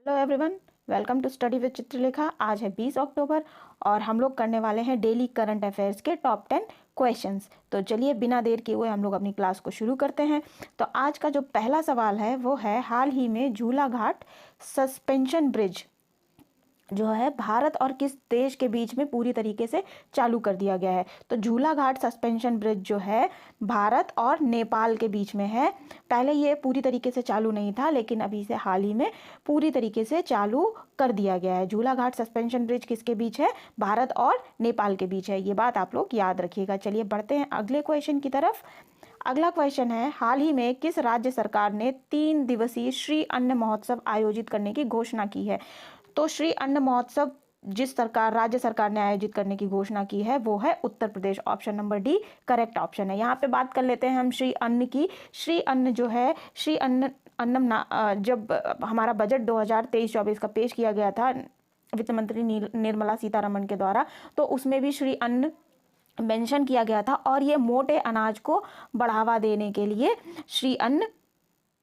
Hello everyone, welcome to study with Chitralekha. आज है 20 अक्टूबर और हम लोग करने वाले हैं डेली करंट अफेयर्स के टॉप 10 क्वेश्चंस। तो चलिए बिना देर किए हुए हम लोग अपनी क्लास को शुरू करते हैं। तो आज का जो पहला सवाल है वो है, हाल ही में झूला घाट सस्पेंशन ब्रिज जो है भारत और किस देश के बीच में पूरी तरीके से चालू कर दिया गया है। तो झूला घाट सस्पेंशन ब्रिज जो है भारत और नेपाल के बीच में है। पहले ये पूरी तरीके से चालू नहीं था, लेकिन अभी इसे हाल ही में पूरी तरीके से चालू कर दिया गया है। झूला घाट सस्पेंशन ब्रिज किसके बीच है? भारत और नेपाल के बीच है। ये बात आप लोग याद रखिएगा। चलिए बढ़ते हैं अगले क्वेश्चन की तरफ। अगला क्वेश्चन है, हाल ही में किस राज्य सरकार ने 3 दिवसीय श्री अन्न महोत्सव आयोजित करने की घोषणा की है? तो श्री अन्न महोत्सव जिस राज्य सरकार ने आयोजित करने की घोषणा की है वो है Uttar Pradesh. Option number D correct option है। यहाँ पे बात कर लेते हैं हम श्री अन्न की। श्री अन्न जो है, श्री जब हमारा बजट 2023-24 का पेश किया गया था वित्त मंत्री निर्मला सीतारमण के द्वारा, तो उसमें भी श्री अन्न मेंशन किया गया था और ये मोटे अनाज को बढ़ावा देने के लिए श्री अन्न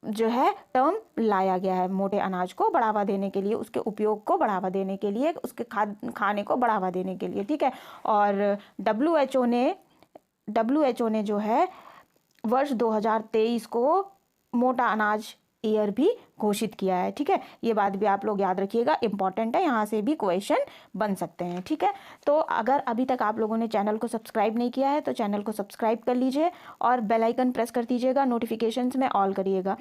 जो है टर्म लाया गया है। मोटे अनाज को बढ़ावा देने के लिए, उसके उपयोग को बढ़ावा देने के लिए, उसके खाने को बढ़ावा देने के लिए, ठीक है। और डब्ल्यूएचओ ने जो है वर्ष 2023 को मोटा अनाज ईयर भी घोषित किया है, ठीक है। ये बात भी आप लोग याद रखिएगा, इंपॉर्टेंट है, यहाँ से भी क्वेश्चन बन सकते हैं, ठीक है। तो अगर अभी तक आप लोगों ने चैनल को सब्सक्राइब नहीं किया है तो चैनल को सब्सक्राइब कर लीजिए और बेल आइकन प्रेस कर दीजिएगा, नोटिफिकेशंस में ऑल करिएगा।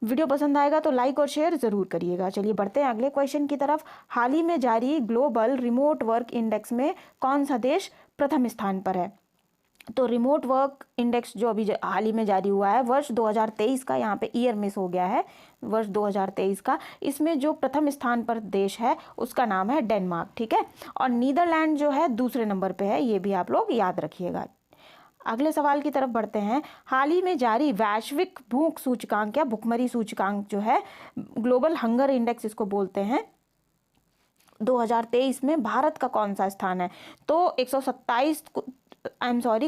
वीडियो पसंद आएगा तो लाइक और शेयर जरूर करिएगा। चलिए बढ़ते हैं अगले क्वेश्चन की तरफ। हाल ही में जारी ग्लोबल रिमोट वर्क इंडेक्स में कौन सा देश प्रथम स्थान पर है? तो रिमोट वर्क इंडेक्स जो अभी हाल ही में जारी हुआ है वर्ष 2023 का, यहाँ पे ईयर मिस हो गया है, वर्ष 2023 का, इसमें जो प्रथम स्थान पर देश है उसका नाम है डेनमार्क, ठीक है। और नीदरलैंड जो है दूसरे नंबर पे है, ये भी आप लोग याद रखिएगा। अगले सवाल की तरफ बढ़ते हैं। हाल ही में जारी वैश्विक भूख सूचकांक या भुखमरी सूचकांक जो है, ग्लोबल हंगर इंडेक्स इसको बोलते हैं, 2023 में भारत का कौन सा स्थान है? तो 127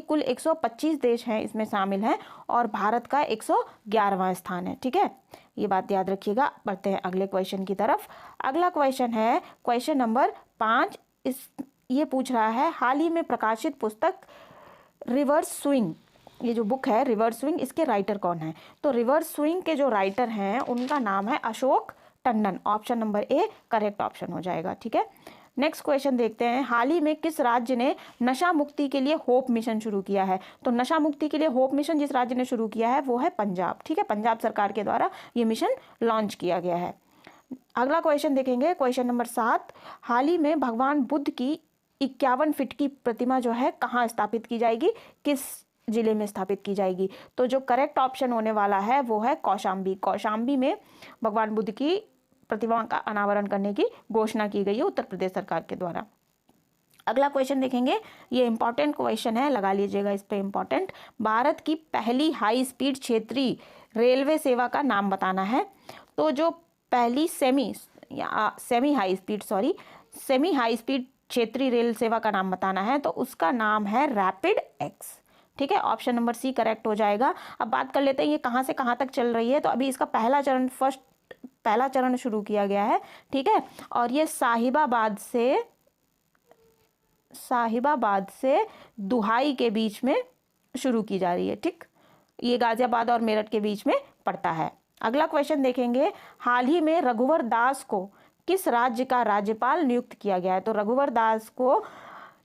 कुल 125 देश हैं इसमें शामिल हैं और भारत का 111वां स्थान है, ठीक है। ये बात याद रखिएगा। बढ़ते हैं अगले क्वेश्चन की तरफ। अगला क्वेश्चन है क्वेश्चन नंबर 5। ये पूछ रहा है, हाल ही में प्रकाशित पुस्तक रिवर्स स्विंग, ये जो बुक है रिवर्स स्विंग, इसके राइटर कौन है? तो रिवर्स स्विंग के जो राइटर हैं उनका नाम है Ashok Tandon. Option number A correct option हो जाएगा, ठीक है। नेक्स्ट क्वेश्चन देखते हैं। हाल ही में किस राज्य ने नशा मुक्ति के लिए होप मिशन शुरू किया है? तो नशा मुक्ति के लिए होप मिशन जिस राज्य ने शुरू किया है वो है पंजाब, ठीक है। पंजाब सरकार के द्वारा ये मिशन लॉन्च किया गया है। अगला क्वेश्चन देखेंगे, क्वेश्चन नंबर 7। हाल ही में भगवान बुद्ध की 51 फीट की प्रतिमा जो है कहाँ स्थापित की जाएगी, किस जिले में स्थापित की जाएगी? तो जो करेक्ट ऑप्शन होने वाला है वो है कौशाम्बी। कौशाम्बी में भगवान बुद्ध की प्रतिमा का अनावरण करने की घोषणा की गई है उत्तर प्रदेश सरकार के द्वारा। अगला क्वेश्चन देखेंगे, ये इंपॉर्टेंट क्वेश्चन है, लगा लीजिएगा इस पे इंपॉर्टेंट। भारत की पहली हाई स्पीड क्षेत्रीय रेलवे सेवा का नाम बताना है। तो जो पहली सेमी हाई स्पीड क्षेत्रीय रेल सेवा का नाम बताना है तो उसका नाम है रैपिड एक्स, ठीक है। ऑप्शन नंबर सी करेक्ट हो जाएगा। अब बात कर लेते हैं ये कहाँ से कहाँ तक चल रही है। तो अभी इसका पहला चरण शुरू किया गया है, ठीक है। और ये साहिबाबाद से दुहाई के बीच में शुरू की जा रही है, ठीक। ये गाजियाबाद और मेरठ के बीच में पड़ता है। अगला क्वेश्चन देखेंगे, हाल ही में रघुवर दास को किस राज्य का राज्यपाल नियुक्त किया गया है? तो रघुवर दास को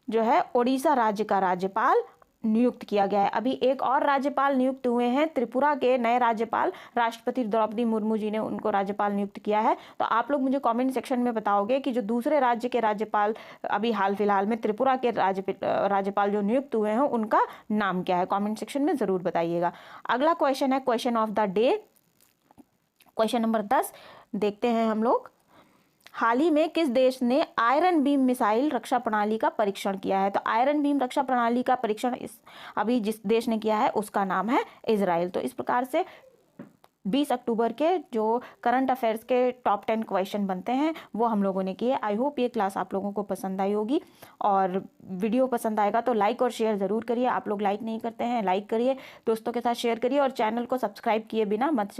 जो है ओडिशा राज्य का राज्यपाल नियुक्त किया गया है। अभी एक और राज्यपाल नियुक्त हुए हैं, त्रिपुरा के नए राज्यपाल राष्ट्रपति द्रौपदी मुर्मू जी ने उनको राज्यपाल नियुक्त किया है। तो आप लोग मुझे कमेंट सेक्शन में बताओगे कि जो दूसरे राज्य के राज्यपाल अभी हाल फिलहाल में त्रिपुरा के राज्यपाल जो नियुक्त हुए हैं उनका नाम क्या है? कमेंट सेक्शन में जरूर बताइएगा। अगला क्वेश्चन है question of the day, question number 10 देखते हैं हम लोग। हाल ही में किस देश ने आयरन बीम मिसाइल रक्षा प्रणाली का परीक्षण किया है? तो आयरन बीम रक्षा प्रणाली का परीक्षण अभी जिस देश ने किया है उसका नाम है इजराइल। तो इस प्रकार से 20 अक्टूबर के जो करंट अफेयर्स के टॉप 10 क्वेश्चन बनते हैं वो हम लोगों ने किए। आई होप ये क्लास आप लोगों को पसंद आई होगी और वीडियो पसंद आएगा तो लाइक और शेयर ज़रूर करिए। आप लोग लाइक नहीं करते हैं, लाइक करिए, दोस्तों के साथ शेयर करिए और चैनल को सब्सक्राइब किए बिना मत